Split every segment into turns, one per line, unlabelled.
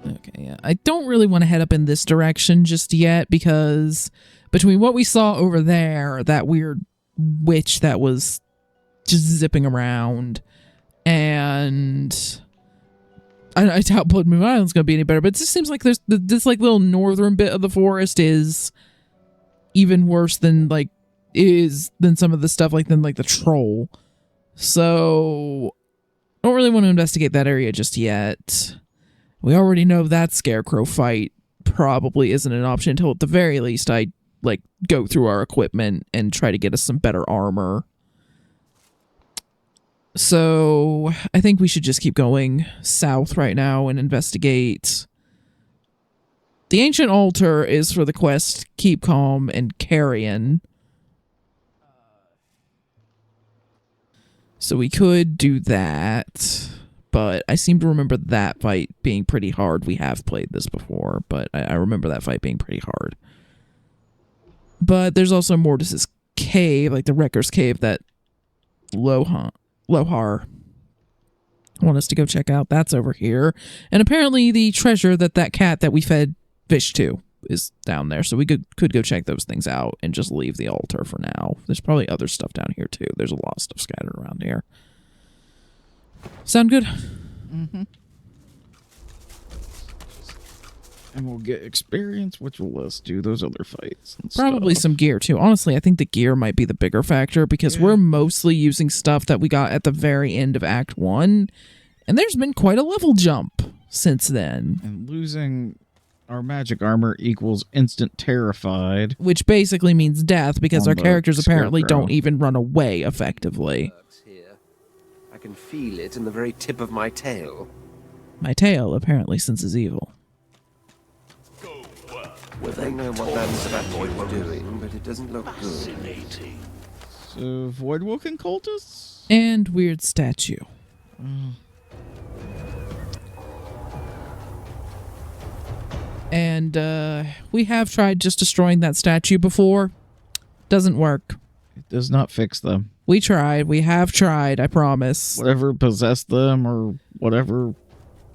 Okay, yeah. I don't really want to head up in this direction just yet because between what we saw over there, that weird witch that was just zipping around, and I doubt Blood Moon Island's going to be any better, but it just seems like there's this like little northern bit of the forest is even worse than some of the stuff than the troll. So I don't really want to investigate that area just yet. We already know that scarecrow fight probably isn't an option until at the very least I go through our equipment and try to get us some better armor. So I think we should just keep going south right now and investigate. The ancient altar is for the quest Keep Calm and Carrion. So we could do that, but I seem to remember that fight being pretty hard. We have played this before, but I remember that fight being pretty hard. But there's also Mortis's cave, like the Wrecker's cave that Lohar want us to go check out. That's over here. And apparently the treasure that cat that we fed fish to is down there. So we could go check those things out and just leave the altar for now. There's probably other stuff down here too. There's a lot of stuff scattered around here. Sound good?
Mm-hmm. And we'll get experience, which will let us do those other fights. And
probably
stuff.
some gear too. Honestly, I think the gear might be the bigger factor because we're mostly using stuff that we got at the very end of Act 1. And there's been quite a level jump since then.
And losing our magic armor equals instant terrified.
Which basically means death because our characters apparently
scarecrow.
don't even run away effectively.
I can feel it in the very tip of my tail.
My tail apparently senses evil.
I don't know what that's about doing, but it doesn't look good.
So, void-walking cultists?
And weird statue. And we have tried just destroying that statue before. Doesn't work.
It does not fix them.
We tried. We have tried, I promise.
Whatever possessed them or whatever.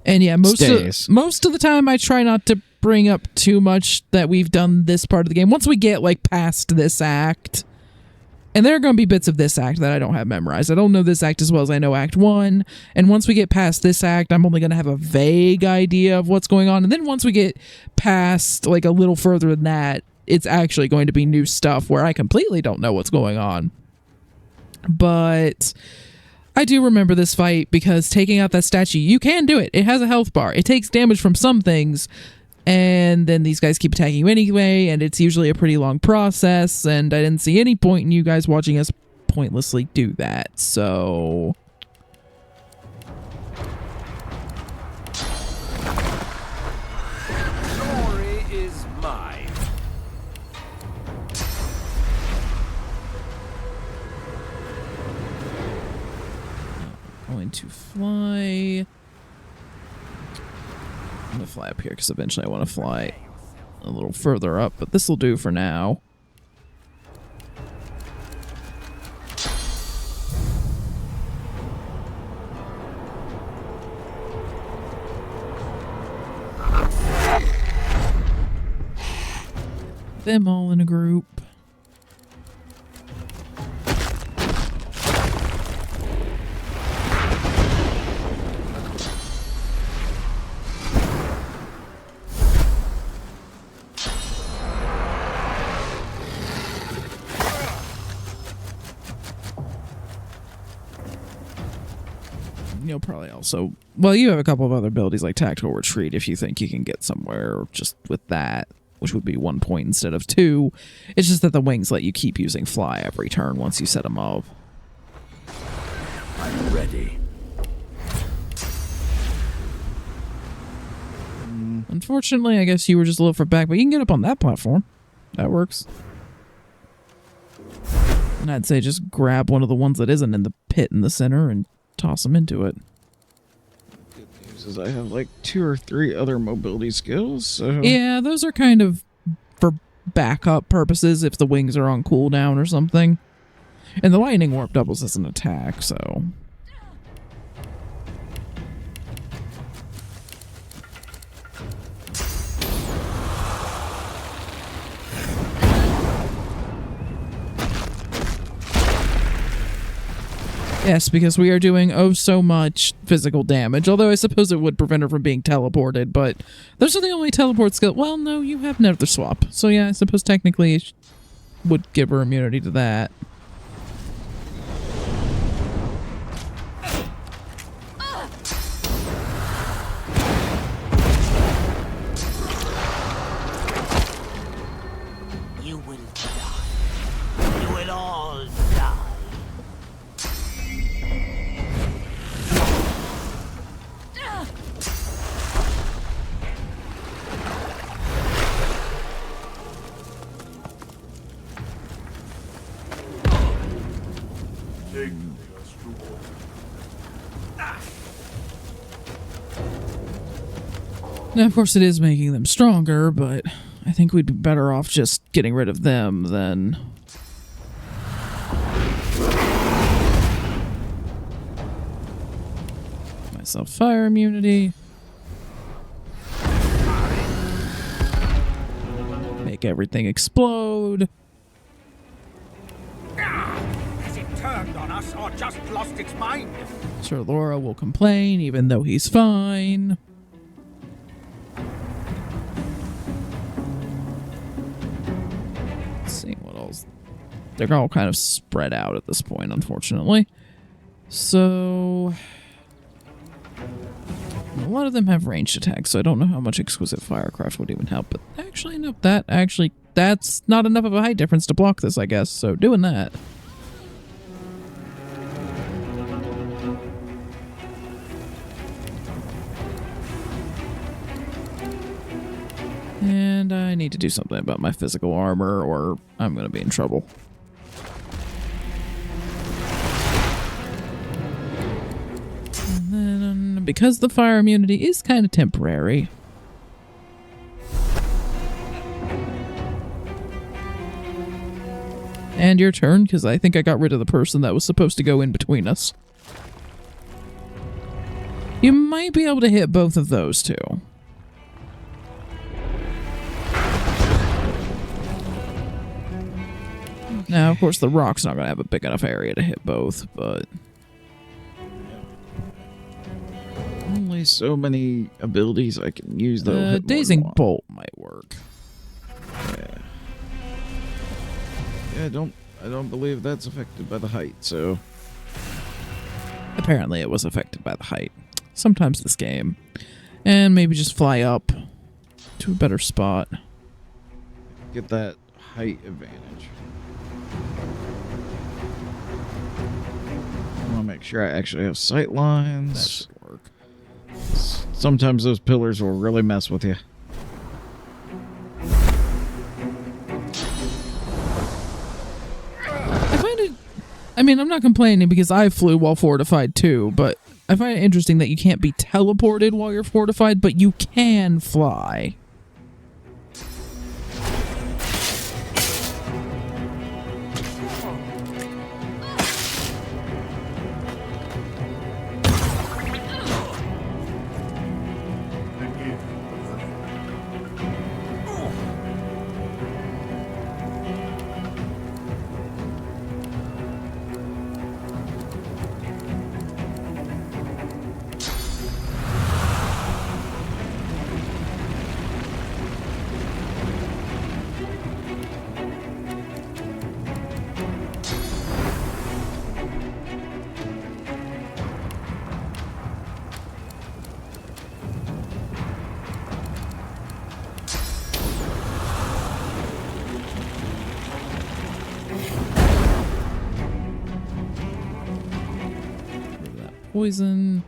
And yeah, most of the time I try not to bring up too much that we've done this part of the game. Once we get past this act, and there are going to be bits of this act that I don't have memorized. I don't know this act as well as I know Act 1. And once we get past this act, I'm only going to have a vague idea of what's going on. And then once we get past a little further than that, it's actually going to be new stuff where I completely don't know what's going on. But I do remember this fight because taking out that statue, you can do it. It has a health bar. It takes damage from some things, and then these guys keep attacking you anyway, and it's usually a pretty long process, and I didn't see any point in you guys watching us pointlessly do that, so...
Glory is mine.
Going to fly. I'm going to fly up here because eventually I want to fly a little further up, but this will do for now. Them all in a group. You'll probably also... Well, you have a couple of other abilities like Tactical Retreat if you think you can get somewhere just with that, which would be 1 point instead of 2. It's just that the wings let you keep using Fly every turn once you set them up.
I'm ready.
Unfortunately, I guess you were just a little far back, but you can get up on that platform. That works. And I'd say just grab one of the ones that isn't in the pit in the center and toss them into it.
Good news is I have 2 or 3 other mobility skills, so...
Yeah, those are kind of for backup purposes if the wings are on cooldown or something. And the lightning warp doubles as an attack, so... Yes, because we are doing oh so much physical damage, although I suppose it would prevent her from being teleported, but those are the only teleport skill. Well, no, you have Nether Swap, so yeah, I suppose technically it would give her immunity to that.
You will die. You will all die.
Now, of course, it is making them stronger, but I think we'd be better off just getting rid of them than... myself fire immunity. Make everything explode.
Has it turned on us or just lost its mind?
Sir Laura will complain, even though he's fine. Seeing what else. They're all kind of spread out at this point, unfortunately. So... a lot of them have ranged attacks, so I don't know how much Exquisite Firecraft would even help. But actually, no, that's not enough of a height difference to block this, I guess. So doing that. And I need to do something about my physical armor, or I'm going to be in trouble. And then, because the fire immunity is kind of temporary. And your turn, because I think I got rid of the person that was supposed to go in between us. You might be able to hit both of those two. Now, of course, the rock's not going to have a big enough area to hit both, but...
Only so many abilities I can use, though.
Dazing Bolt might work.
Yeah, I don't believe that's affected by the height, so...
Apparently it was affected by the height. Sometimes this game. And maybe just fly up to a better spot.
Get that height advantage. I want to make sure I actually have sight lines.
That should work.
Sometimes those pillars will really mess with you.
I find it... I mean, I'm not complaining because I flew while fortified too, but I find it interesting that you can't be teleported while you're fortified, but you can fly. Poison.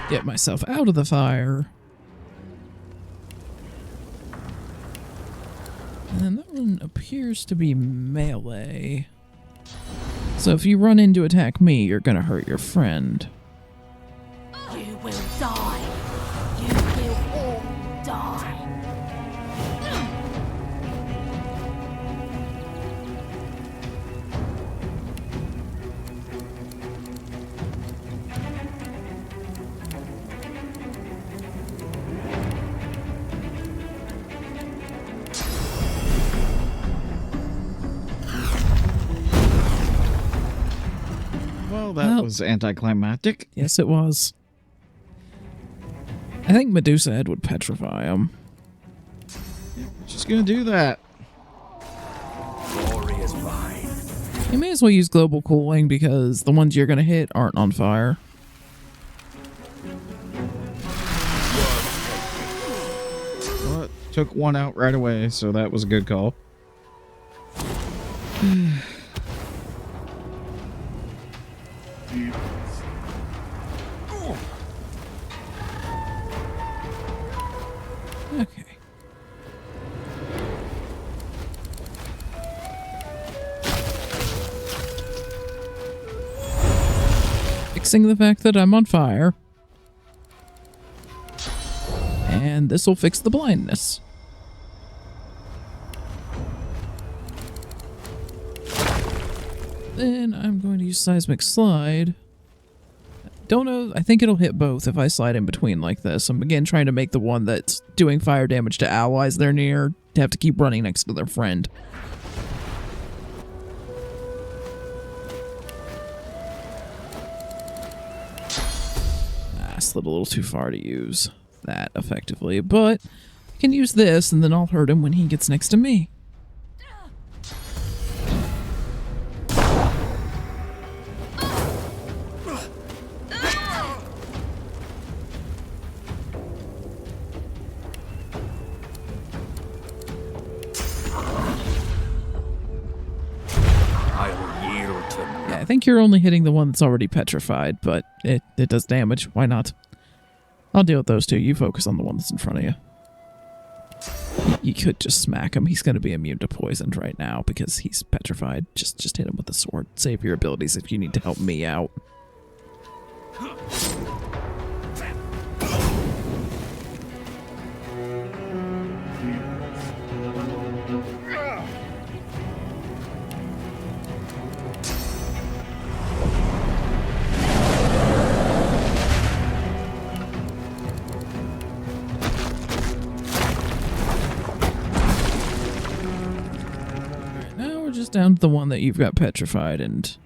Get myself out of the fire. And that one appears to be melee. So So if you run in to attack me, you're gonna hurt your friend.
You will die. You will all die.
Well, that was anticlimactic.
Yes, it was. I think Medusa Head would petrify him.
Just gonna do that.
Glory is mine.
You may as well use global cooling because the ones you're gonna hit aren't on fire.
Well, it took one out right away, so that was a good call.
Okay. Fixing the fact that I'm on fire. And this will fix the blindness. Then I'm going to use Seismic Slide. Don't know. I think it'll hit both if I slide in between like this. I'm again trying to make the one that's doing fire damage to allies they're near to have to keep running next to their friend. Slid a little too far to use that effectively, but I can use this and then I'll hurt him when he gets next to me. I think you're only hitting the one that's already petrified, but it does damage. Why not? I'll deal with those two. You focus on the one that's in front of you. You could just smack him. He's going to be immune to poisoned right now because he's petrified. Just hit him with the sword. Save your abilities if you need to help me out. Down to the one that you've got petrified, and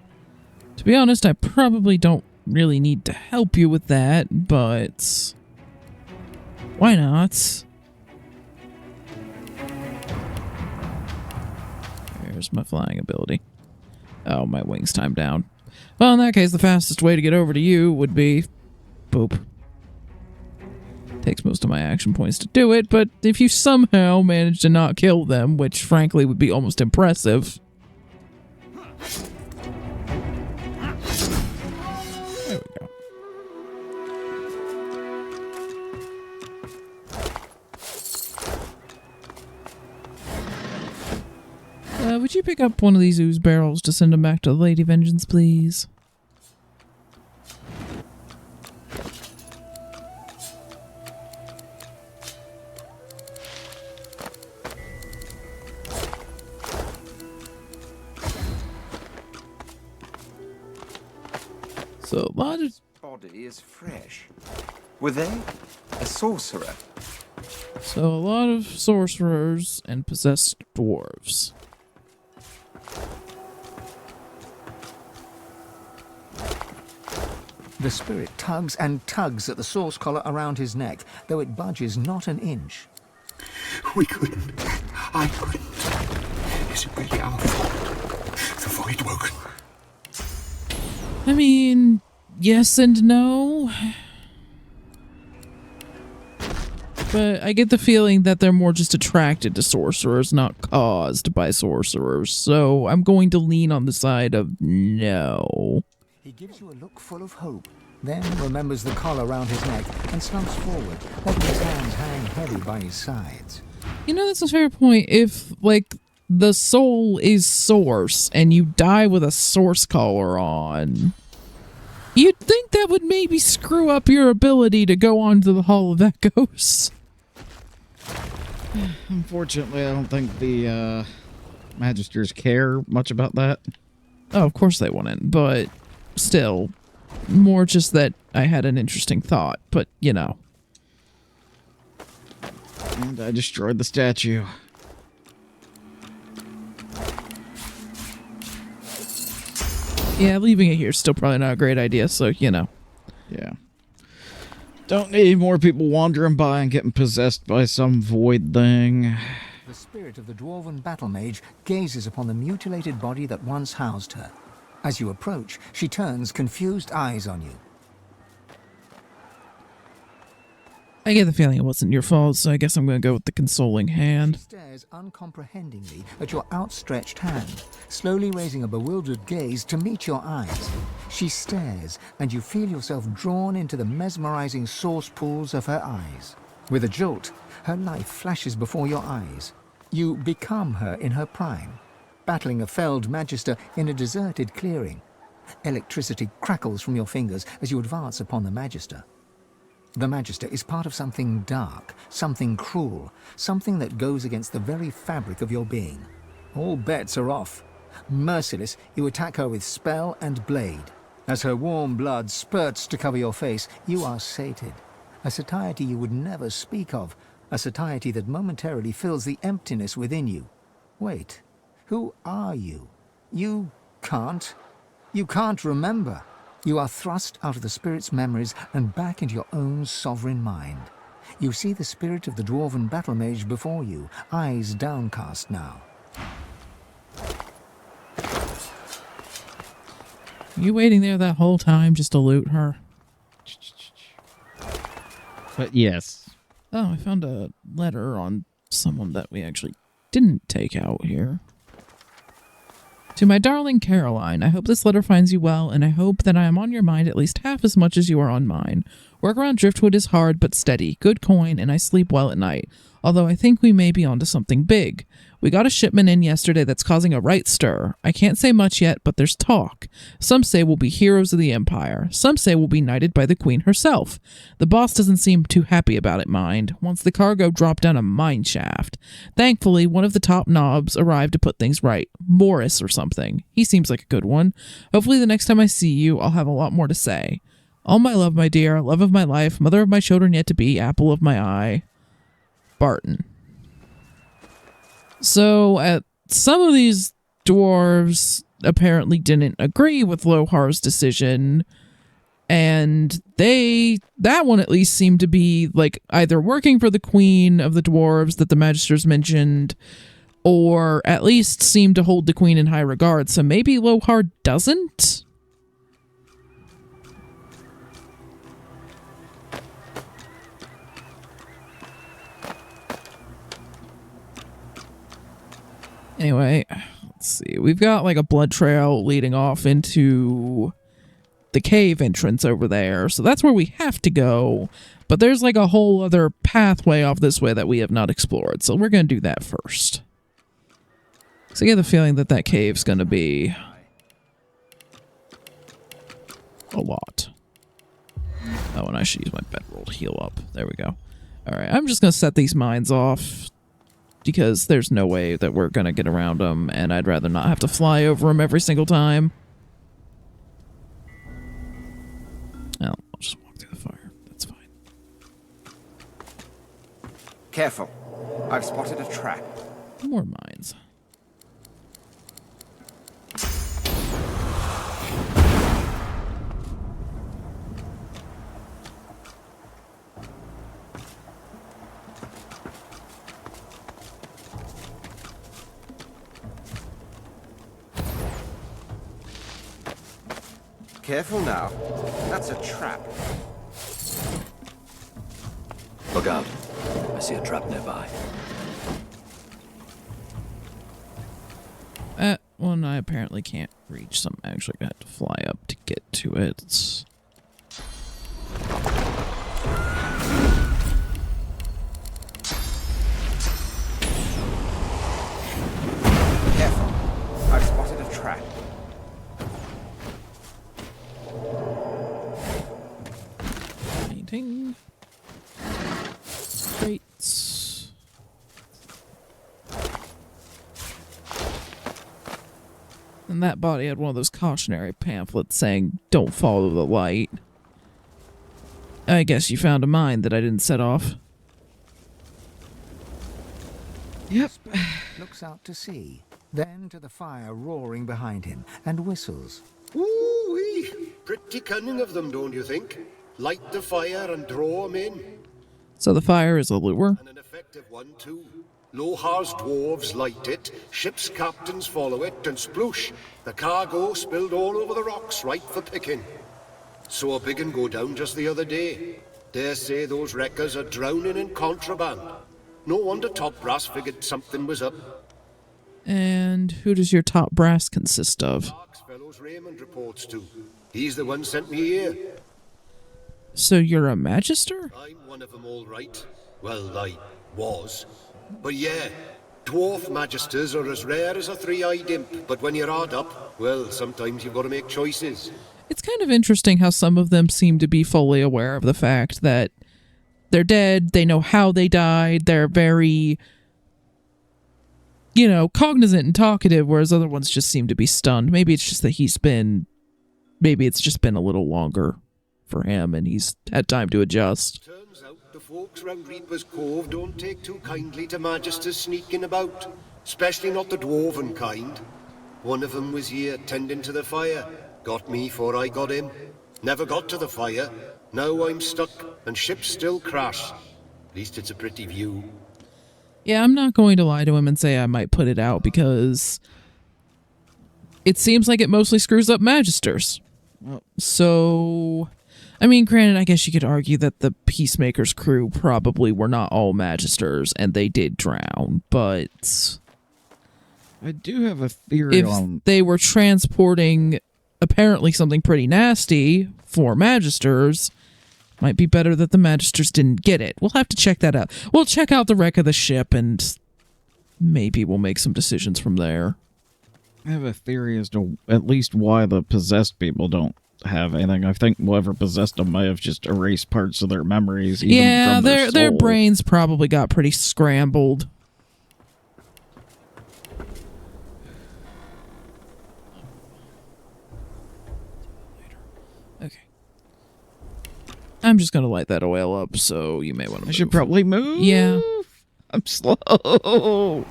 to be honest, I probably don't really need to help you with that, but why not? There's my flying ability. Oh, my wings timed down. Well, in that case, the fastest way to get over to you would be boop. Takes most of my action points to do it, but if you somehow manage to not kill them, which frankly would be almost impressive. There we go. Would you pick up one of these ooze barrels to send them back to the Lady Vengeance, please? So a lot of
Body is fresh. Were they a sorcerer?
So a lot of sorcerers and possessed dwarves.
The spirit tugs and tugs at the source collar around his neck, though it budges not an inch.
We couldn't. I couldn't. Is it really our fault? The void woken.
I mean, yes and no. But I get the feeling that they're more just attracted to sorcerers, not caused by sorcerers. So I'm going to lean on the side of no.
He gives you a look full of hope, then remembers the collar around his neck and slumps forward, letting his hands hang heavy by his sides.
You know, that's a fair point. If, like, the soul is source and you die with a source collar on, you'd think that would maybe screw up your ability to go on to the Hall of Echoes.
Unfortunately, I don't think the Magisters care much about that.
Oh, of course they wouldn't, but still, more just that I had an interesting thought, but you know.
And I destroyed the statue.
Yeah, leaving it here is still probably not a great idea, so, you know.
Yeah. Don't need more people wandering by and getting possessed by some void thing.
The spirit of the dwarven battle mage gazes upon the mutilated body that once housed her. As you approach, she turns confused eyes on you.
I get the feeling it wasn't your fault, so I guess I'm going to go with the consoling
She
hand.
stares uncomprehendingly at your outstretched hand, slowly raising a bewildered gaze to meet your eyes. She stares, and you feel yourself drawn into the mesmerizing source pools of her eyes. With a jolt, her life flashes before your eyes. You become her in her prime, battling a felled magister in a deserted clearing. Electricity crackles from your fingers as you advance upon the magister. The Magister is part of something dark, something cruel, something that goes against the very fabric of your being. All bets are off. Merciless, you attack her with spell and blade. As her warm blood spurts to cover your face, you are sated. A satiety you would never speak of, a satiety that momentarily fills the emptiness within you. Wait, who are you? You can't remember. You are thrust out of the spirit's memories and back into your own sovereign mind. You see the spirit of the dwarven battle mage before you, eyes downcast now.
You waiting there that whole time just to loot her?
But yes.
Oh, I found a letter on someone that we actually didn't take out here. To my darling Caroline, I hope this letter finds you well, and I hope that I am on your mind at least half as much as you are on mine. Work around Driftwood is hard but steady, good coin, and I sleep well at night, although I think we may be onto something big. We got a shipment in yesterday that's causing a right stir. I can't say much yet, but there's talk. Some say we'll be heroes of the Empire. Some say we'll be knighted by the Queen herself. The boss doesn't seem too happy about it, mind, once the cargo dropped down a mine shaft. Thankfully, one of the top knobs arrived to put things right. Morris or something. He seems like a good one. Hopefully the next time I see you, I'll have a lot more to say. All my love, my dear, love of my life, mother of my children yet to be, apple of my eye. Barton. So, some of these dwarves apparently didn't agree with Lohar's decision, and that one at least seemed to be, like, either working for the queen of the dwarves that the magisters mentioned, or at least seemed to hold the queen in high regard, so maybe Lohar doesn't? Anyway, let's see. We've got like a blood trail leading off into the cave entrance over there. So that's where we have to go. But there's like a whole other pathway off this way that we have not explored. So we're going to do that first. So I get the feeling that that cave's going to be a lot. Oh, and I should use my bedroll to heal up. There we go. All right, I'm just going to set these mines off, because there's no way that we're going to get around them, and I'd rather not have to fly over them every single time. Well, I'll just walk through the fire. That's fine.
Careful. I've spotted a trap.
More mines.
Careful now. That's a trap.
Look out. I see a trap nearby.
That one I apparently can't reach, so I'm actually going to have to fly up to get to it. Ting. Crates. And that body had one of those cautionary pamphlets saying, "Don't follow the light." I guess you found a mine that I didn't set off.
Yep.
Looks out to sea, then to the fire roaring behind him, and whistles.
Ooh-wee! Pretty cunning of them, don't you think? Light the fire and draw 'em in.
So the fire is a lure.
And an effective one, too. Lohar's dwarves light it, ship's captains follow it, and sploosh, the cargo spilled all over the rocks, right for picking. Saw a big un go down just the other day. Dare say those wreckers are drowning in contraband. No wonder Top Brass figured something was up.
And who does your top brass consist of?
Mark's fellows Raymond reports to. He's the one sent me here.
So you're a magister?
I'm one of them, all right. Well, I was. But yeah, dwarf magisters are as rare as a three-eyed imp, but when you're hard up, well, sometimes you've got to make choices.
It's kind of interesting how some of them seem to be fully aware of the fact that they're dead, they know how they died, they're very, you know, cognizant and talkative, whereas other ones just seem to be stunned. Maybe it's just that maybe it's just been a little longer for him and he's had time to adjust.
Turns out the folks round Reaper's Cove don't take too kindly to magisters sneaking about, especially not the dwarven kind. One of them was here tending to the fire. Got me 'fore I got him. Never got to the fire. Now I'm stuck, and ships still crash. At least it's a pretty view.
Yeah, I'm not going to lie to him and say I might put it out because it seems like it mostly screws up magisters. So, I mean, granted, I guess you could argue that the Peacemaker's crew probably were not all magisters and they did drown, but
I do have a theory
if
on...
they were transporting apparently something pretty nasty for magisters, might be better that the magisters didn't get it. We'll have to check that out. We'll check out the wreck of the ship and maybe we'll make some decisions from there.
I have a theory as to at least why the possessed people don't have anything. I think whoever possessed them may have just erased parts of their memories. Even
Yeah,
from their
their
soul.
brains probably got pretty scrambled. Okay. I'm just gonna light that oil up, so you may want to.
I should probably move.
Yeah.
I'm slow. Oh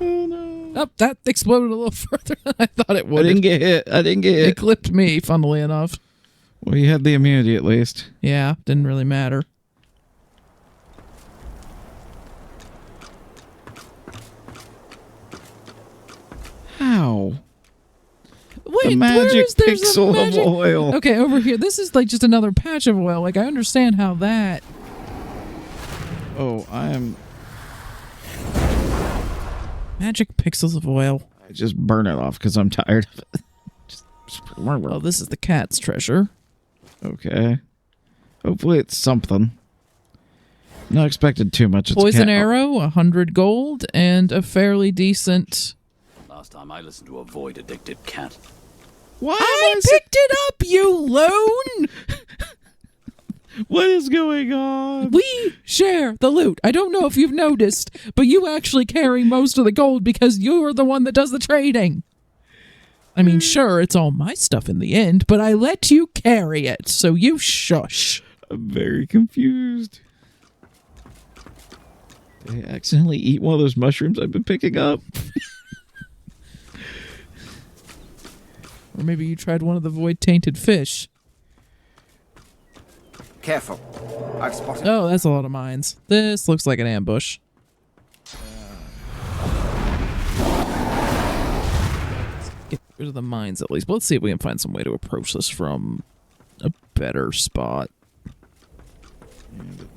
no.
Oh, that exploded a little further than I thought it
I
would.
didn't get hit.
It clipped me, funnily enough.
Well, you had the immunity at least.
Yeah, didn't really matter.
How?
Wait,
The magic
there's a
pixel
magic...
of oil.
Okay, over here. This is like just another patch of oil. Like, I understand how that...
Oh, I am...
Magic pixels of oil.
I just burn it off because I'm tired of it.
Oh, this is the cat's treasure.
Okay. Hopefully it's something. Not expected too much. It's
Poison
cat.
arrow, 100 gold, and a fairly decent...
Last time I listened to a void-addicted cat.
Why
I
am I
picked it up, you loon!
What is going on?
We share the loot. I don't know if you've noticed, but you actually carry most of the gold because you're the one that does the trading. I mean, sure, it's all my stuff in the end, but I let you carry it, so you shush.
I'm very confused. Did I accidentally eat one of those mushrooms I've been picking up?
Or maybe you tried one of the void-tainted fish.
Careful. I've spotted...
Oh, that's a lot of mines. This looks like an ambush. Let's get rid of the mines at least. But let's see if we can find some way to approach this from a better spot.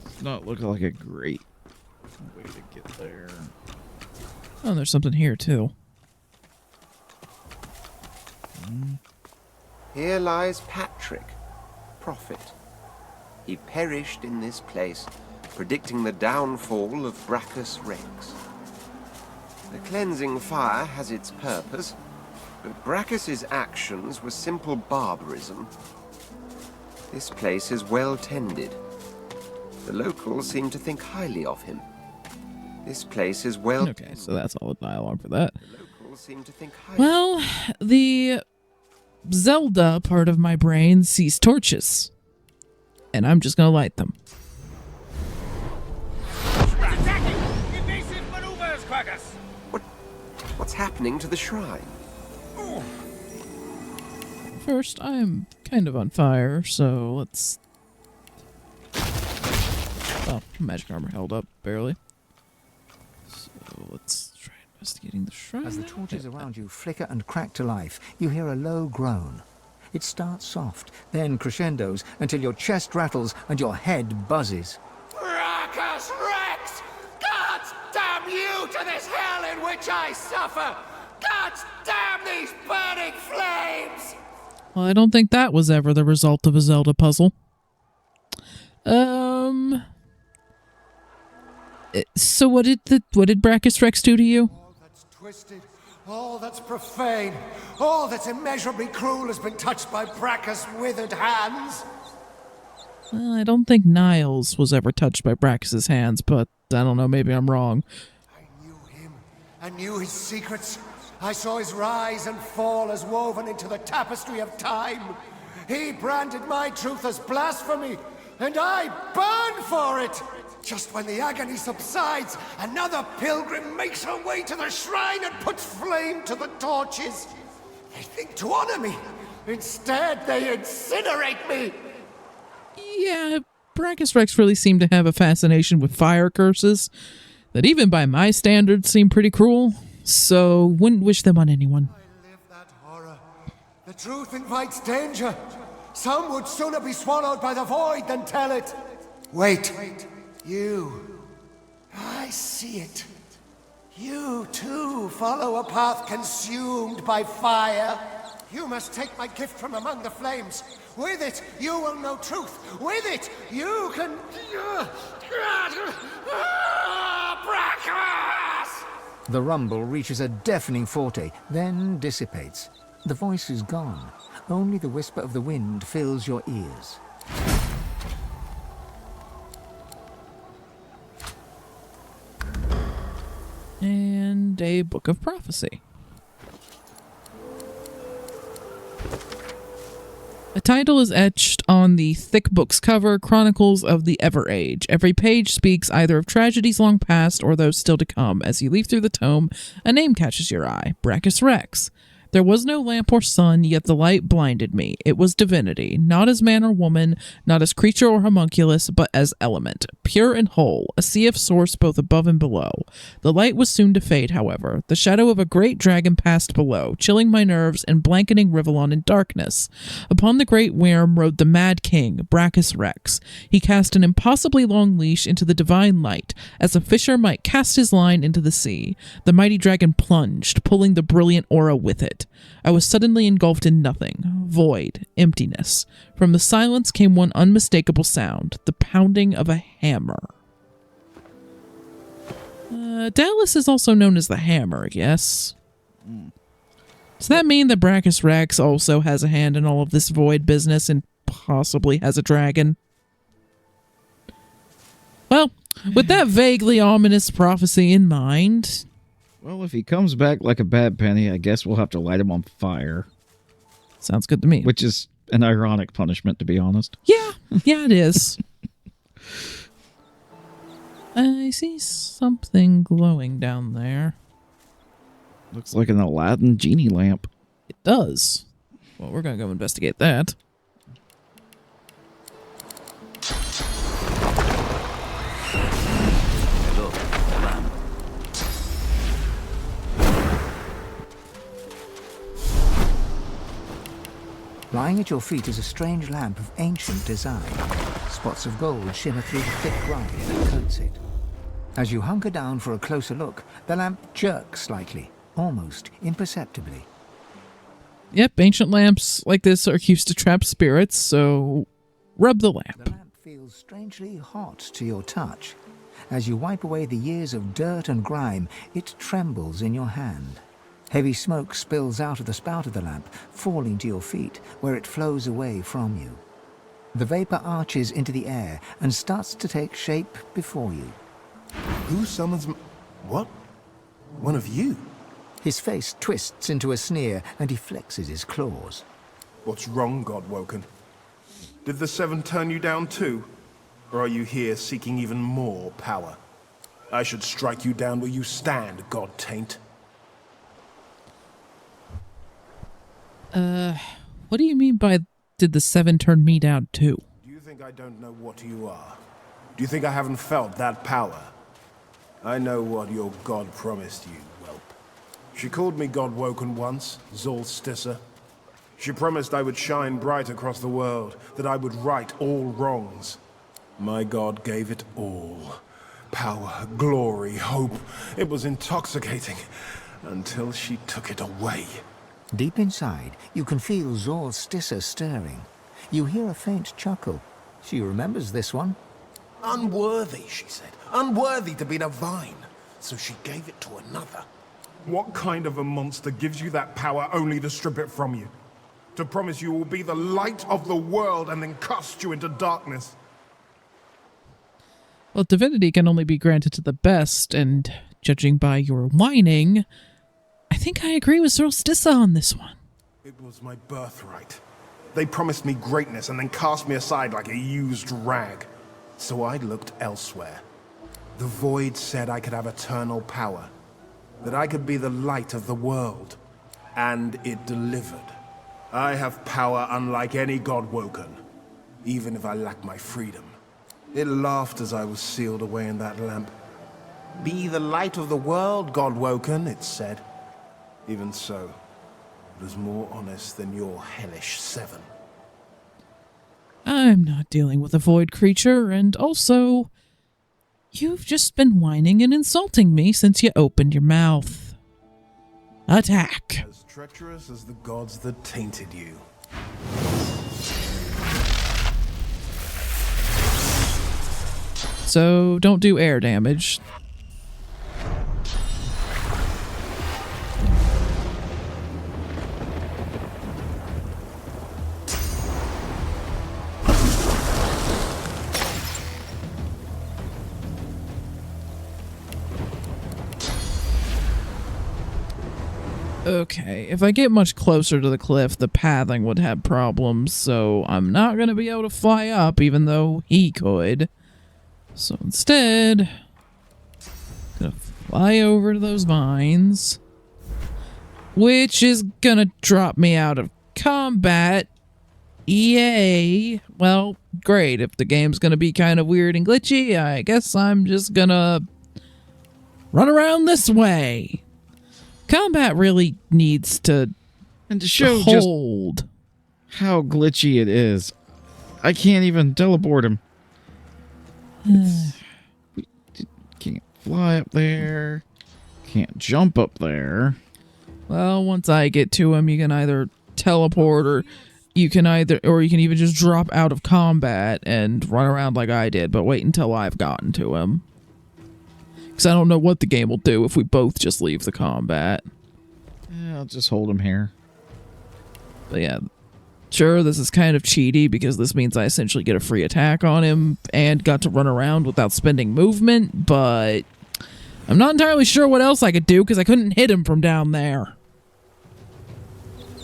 It's not looking like a great way to get there.
Oh, there's something here, too.
Here lies Patrick, prophet. He perished in this place, predicting the downfall of Brachus Rex. The cleansing fire has its purpose, but Brachus's actions were simple barbarism. This place is well tended. The locals seem to think highly of him. This place is well...
Okay, so that's all the dialogue for that.
The locals seem to think highly...
Well, the Zelda part of my brain sees torches. And I'm just gonna light them.
Evasive maneuvers, Quackers!
What's happening to the shrine?
First, I am kind of on fire, so let's... Oh, magic armor held up, barely. So let's try investigating the shrine.
As the torches around you flicker and crack to life, you hear a low groan. It starts soft, then crescendos until your chest rattles and your head buzzes.
Brachus Rex! Gods damn you to this hell in which I suffer! Gods damn these burning flames!
Well, I don't think that was ever the result of a Zelda puzzle. So what did Brachus Rex do to you?
All that's twisted, all that's profane, all that's immeasurably cruel has been touched by Brachus' withered hands.
Well, I don't think Niles was ever touched by Brachus's hands, but I don't know, maybe I'm wrong.
I knew him. I knew his secrets. I saw his rise and fall as woven into the tapestry of time. He branded my truth as blasphemy, and I burn for it. Just when the agony subsides, another pilgrim makes her way to the shrine and puts flame to the torches. They think to honor me. Instead, they incinerate me.
Yeah, Brachus Rex really seemed to have a fascination with fire curses that even by my standards seem pretty cruel, so wouldn't wish them on anyone.
I live that horror. The truth invites danger. Some would sooner be swallowed by the void than tell it. Wait. You. I see it. You, too, follow a path consumed by fire. You must take my gift from among the flames. With it, you will know truth. With it, you can... Brachus!
The rumble reaches a deafening forte, then dissipates. The voice is gone. Only the whisper of the wind fills your ears.
And a book of prophecy. A title is etched on the thick book's cover, Chronicles of the Ever Age. Every page speaks either of tragedies long past or those still to come. As you leaf through the tome, a name catches your eye, Brachus Rex. There was no lamp or sun, yet the light blinded me. It was divinity, not as man or woman, not as creature or homunculus, but as element, pure and whole, a sea of source both above and below. The light was soon to fade, however. The shadow of a great dragon passed below, chilling my nerves and blanketing Rivellon in darkness. Upon the great worm rode the mad king, Brachus Rex. He cast an impossibly long leash into the divine light, as a fisher might cast his line into the sea. The mighty dragon plunged, pulling the brilliant aura with it. I was suddenly engulfed in nothing, void, emptiness. From the silence came one unmistakable sound, the pounding of a hammer. Dallas is also known as the Hammer, yes? Does that mean that Brachus Rex also has a hand in all of this void business and possibly has a dragon? Well, with that vaguely ominous prophecy in mind...
Well, if he comes back like a bad penny, I guess we'll have to light him on fire.
Sounds good to me.
Which is an ironic punishment, to be honest.
Yeah, it is. I see something glowing down there.
Looks like an Aladdin genie lamp.
It does. Well, we're going to go investigate that.
Look, the lamp.
Lying at your feet is a strange lamp of ancient design. Spots of gold shimmer through the thick grime that coats it. As you hunker down for a closer look, the lamp jerks slightly, almost imperceptibly.
Yep, ancient lamps like this are used to trap spirits, so rub the lamp.
The lamp feels strangely hot to your touch. As you wipe away the years of dirt and grime, it trembles in your hand. Heavy smoke spills out of the spout of the lamp, falling to your feet, where it flows away from you. The vapor arches into the air and starts to take shape before you.
Who summons what? One of you?
His face twists into a sneer and he flexes his claws.
What's wrong, Godwoken? Did the Seven turn you down too? Or are you here seeking even more power? I should strike you down where you stand, God Taint.
What do you mean by did the Seven turn me down too?
Do you think I don't know what you are? Do you think I haven't felt that power? I know what your god promised you, whelp. She called me Godwoken once, Zolstissa. She promised I would shine bright across the world, that I would right all wrongs. My god gave it all. Power, glory, hope. It was intoxicating, until she took it away.
Deep inside, you can feel Zolstissa stirring. You hear a faint chuckle. She remembers this one.
Unworthy, she said. Unworthy to be divine. So she gave it to another. What kind of a monster gives you that power only to strip it from you? To promise you will be the light of the world and then cast you into darkness?
Well, divinity can only be granted to the best, and judging by your whining, I think I agree with Zolstissa on this one.
It was my birthright. They promised me greatness and then cast me aside like a used rag. So I looked elsewhere. The Void said I could have eternal power, that I could be the light of the world, and it delivered. I have power unlike any Godwoken, even if I lack my freedom. It laughed as I was sealed away in that lamp. Be the light of the world, Godwoken, it said. Even so, it was more honest than your hellish Seven.
I'm not dealing with a void creature, and also, you've just been whining and insulting me since you opened your mouth. Attack!
As treacherous as the gods that tainted you.
So, don't do air damage. Okay, if I get much closer to the cliff, the pathing would have problems, so I'm not going to be able to fly up, even though he could. So instead, I'm going to fly over to those vines, which is going to drop me out of combat. Yay! Well, great. If the game's going to be kind of weird and glitchy, I guess I'm just going to run around this way. Combat really needs to
And to show
hold.
just how glitchy it is, I can't even teleport him. Can't fly up there. Can't jump up there.
Well, once I get to him, you can either teleport or you can even just drop out of combat and run around like I did, but wait until I've gotten to him. Because I don't know what the game will do if we both just leave the combat.
Yeah, I'll just hold him here.
But yeah, sure, this is kind of cheaty because this means I essentially get a free attack on him and got to run around without spending movement, but I'm not entirely sure what else I could do because I couldn't hit him from down there.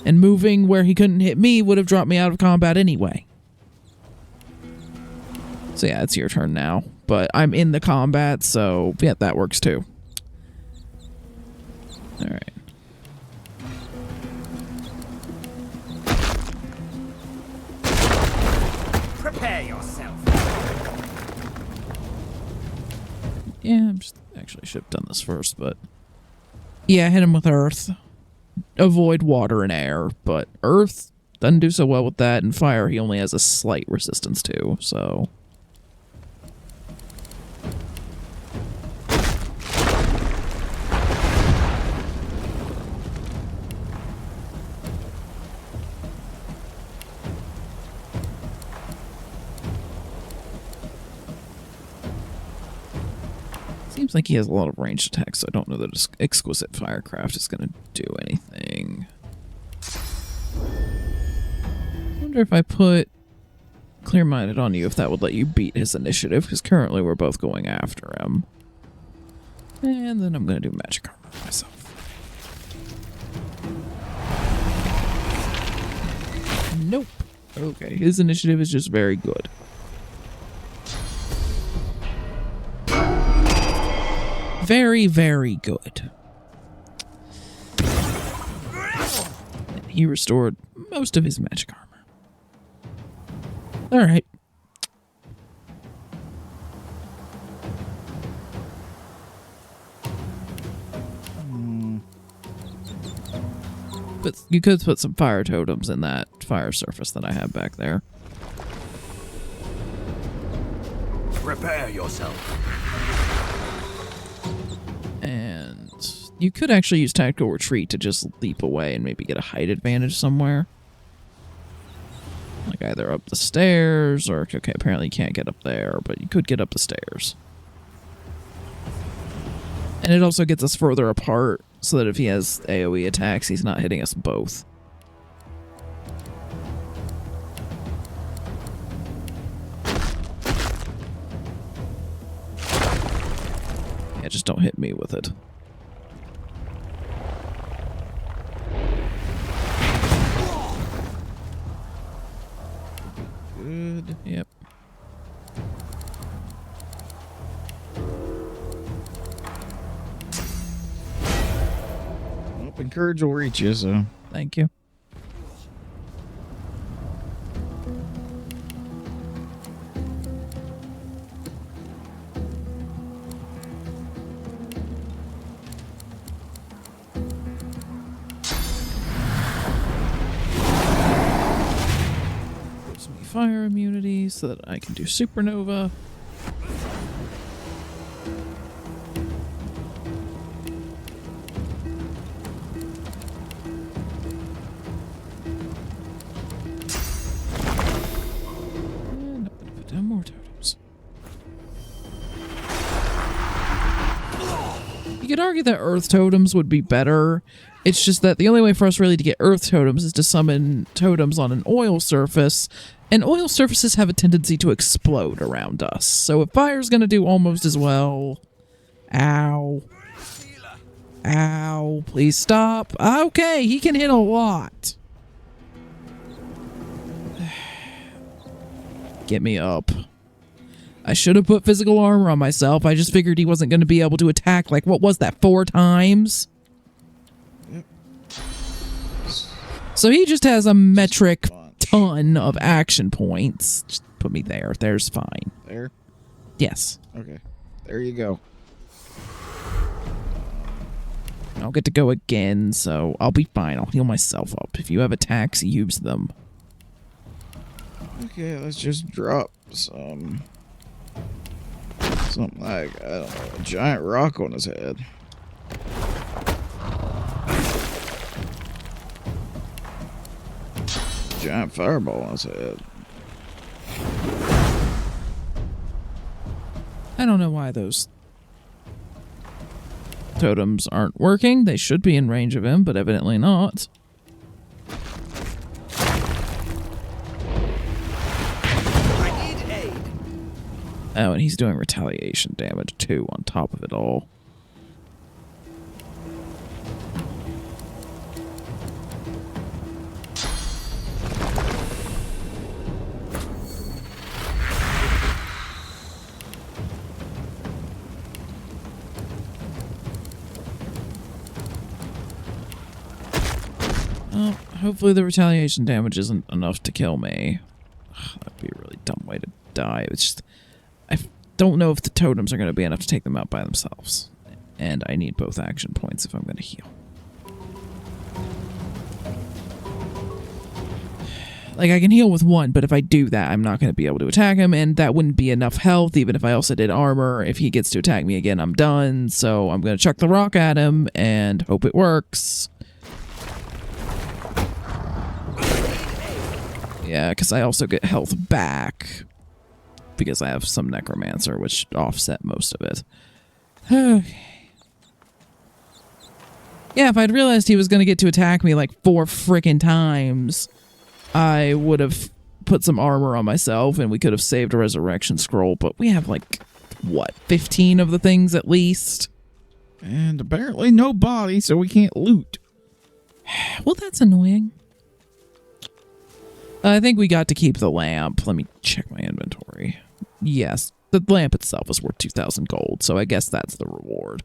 And moving where he couldn't hit me would have dropped me out of combat anyway. So yeah, it's your turn now. But I'm in the combat, so yeah, that works too. Alright.
Prepare yourself.
Yeah, actually should have done this first, but yeah, hit him with earth. Avoid water and air, but earth doesn't do so well with that, and fire he only has a slight resistance to, so... Seems like he has a lot of ranged attacks, so I don't know that exquisite firecraft is going to do anything. I wonder if I put clear-minded on you if that would let you beat his initiative, because currently we're both going after him. And then I'm going to do magic armor myself. Nope. Okay, his initiative is just very good. Very, very good. And he restored most of his magic armor. Alright. But you could put some fire totems in that fire surface that I have back there.
Prepare yourself.
And you could actually use tactical retreat to just leap away and maybe get a height advantage somewhere. Like either up the stairs or, okay, apparently you can't get up there, but you could get up the stairs. And it also gets us further apart so that if he has AoE attacks, he's not hitting us both. Yeah, just don't hit me with it. Good. Yep.
Well, encourage will reach you, so.
Thank you. Fire immunity so that I can do supernova. And I'm gonna put down more totems. You could argue that earth totems would be better. It's just that the only way for us really to get earth totems is to summon totems on an oil surface, and oil surfaces have a tendency to explode around us. So if fire's gonna do almost as well... Ow. Ow. Please stop. Okay, he can hit a lot. Get me up. I should have put physical armor on myself. I just figured he wasn't gonna be able to attack, like, what was that, 4 times? So he just has a metric ton of action points. Just put me there. There's fine.
There?
Yes.
Okay. There you go.
I'll get to go again, so I'll be fine. I'll heal myself up. If you have attacks, use them.
Okay, let's just drop some... something like, I don't know, a giant rock on his head. Giant fireball on his head.
I don't know why those totems aren't working. They should be in range of him, but evidently not.
I need aid.
Oh, and he's doing retaliation damage too on top of it all. Well, hopefully the retaliation damage isn't enough to kill me. That'd be a really dumb way to die. It's just... I don't know if the totems are going to be enough to take them out by themselves. And I need both action points if I'm going to heal. Like, I can heal with one, but if I do that, I'm not going to be able to attack him, and that wouldn't be enough health, even if I also did armor. If he gets to attack me again, I'm done. So I'm going to chuck the rock at him and hope it works. Yeah, because I also get health back because I have some necromancer, which offset most of it. Okay. Yeah, if I'd realized he was going to get to attack me like 4 frickin' times, I would have put some armor on myself, and we could have saved a resurrection scroll, but we have like, what, 15 of the things at least?
And apparently no body, so we can't loot.
Well, that's annoying. I think we got to keep the lamp. Let me check my inventory. Yes, the lamp itself is worth 2,000 gold, so I guess that's the reward.